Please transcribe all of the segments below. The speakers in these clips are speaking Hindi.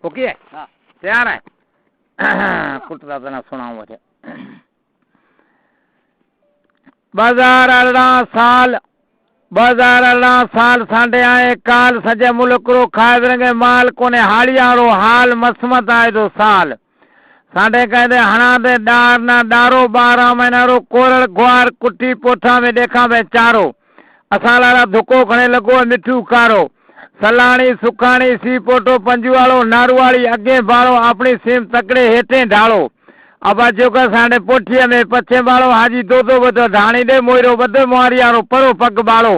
ओके है हाँ तैयार है कुटदा तना सुनाऊं मुझे बाजार 18 साल सांडे आए काल सजे मुल्क रो खाए रंगे माल कोने हालिया रो हाल मसमत आए दो साल सांडे कहते हना दे डार ना डारो 12 महीना रो कोरल ग्वार कुट्टी पोठा में देखा में चारो असाला धुको खणे लगो मिठू कारो सलाणी सुखाणी सी पोटो पंजुवालो नारवाली अगे बालो अपनी सीम तकड़े हेठे ढालो अबाजो का सांडे पोठिया में पछे बालो हाजी दो बदो ढाणी दे मोइरो बदो मुआरियारो परो पग बालो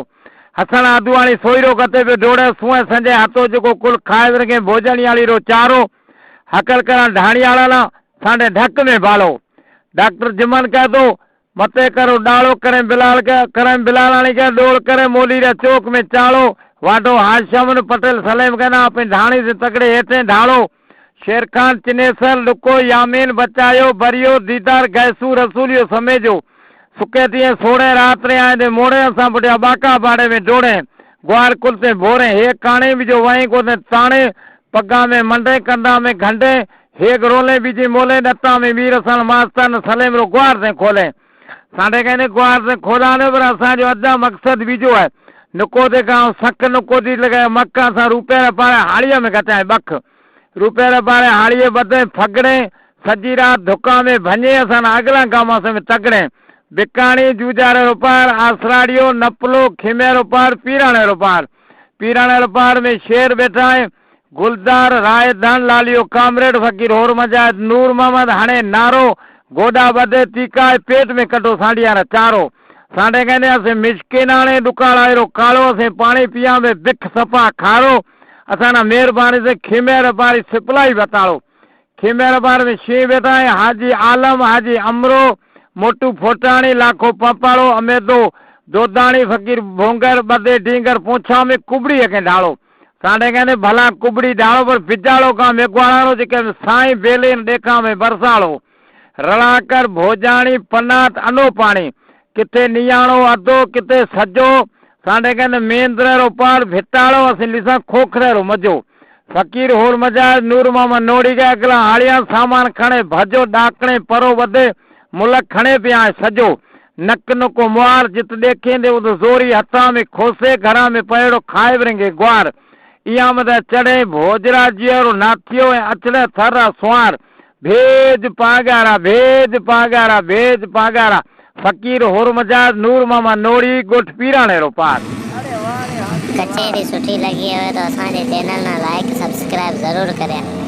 हसन आदुवाणी सोईरो कते पे डोड़े सुए संजय हाथो जो कुल खाए रंगे भोजनी वाली रो चारो हकल करा ढाणी वाला सांडे ढक में बालो डॉक्टर जिमन कह दो मते करो डालो करे बिलाल के डोल करे मोली रे चौक में चालो वाडो हाशम पटेल सलेम कहना अपनी ढाणी से तकड़े हेठे ढालो शेर खान चिनेसर लुको यामीन बचायो बरियो दीदार गैसू रसूलियो समेजो सुके थिए सोड़े रात रे आए मोड़े असा बुढ़िया बाका बाड़े में डोड़े ग्वार कुल से भोरे हे काणे भी जो वहीं को ताणे पग्गा में मंडे कंधा में घंटे हेग रोले बीजी मोले दत्ता में वीर सन मास्तर सलेम रो ग्वार से खोले साढ़े कहने ग्वार से खोला ने पर असा जो अद्धा मकसद बीजो है नुको दे गांव सक नुको दी लगे मक्का सा रुपये पारे हाड़िया में कटाए बख रुपये पारे हाड़िए बदे फगड़े सजी रात धुका में भंजे असन अगला गांव से में तगड़े बिकाणी जूजारे रो पार आसराड़ियो नपलो खिमे रो पार पीराने रो पार में शेर बैठा है गुलदार राय धन लालियो कामरेड फकीर होर मजा नूर मोहम्मद हणे नारो गोडा बदे तीका पेट में कटो सांडिया रा चारो सांडे कहने असे मिशकिनाने दुकाड़ा रो कालो असे पानी पिया में बिख सपा खारो असाना मेहरबानी से खिमेर बारी सिपलाई बताड़ो खिमेर बार में शी बैठा है हाजी आलम हाजी अमरो मोटू फोटाणी लाखो पपाड़ो अमेदो दोदाणी फकीर भोंगर बदे ढींगर पूछा में कुबड़ी के ढालो सांडे कहने भला कुबड़ी ढालो पर बिजाड़ो का मेघवाड़ो जेके साई बेले देखा में बरसाड़ो रड़ाकर भोजाणी पनात अनो पानी किथे नियाणो अधो किथे सजो सांडे कहने मेंद्र रो पार भिटाड़ो असी लिसा खोखरे रो मजो फकीर होर मजा नूर मामा नोड़ी के अगला हाड़िया सामान खणे भजो डाकणे परो बदे मुलक खणे पिया सजो नक नुको मुआर जित देखे दे उद जोरी हथा में खोसे घरा में पड़ो खाए बरेंगे ग्वार इया मत चढ़े भोजरा जियो नाथियो अचड़े थरा स्वार भेज पागारा फकीर होर मजाज नूर मामा नोड़ी गोठ पीराने रो पार कचेरी सुठी लगी हो तो असांजे चैनल ना लाइक सब्सक्राइब जरूर करें।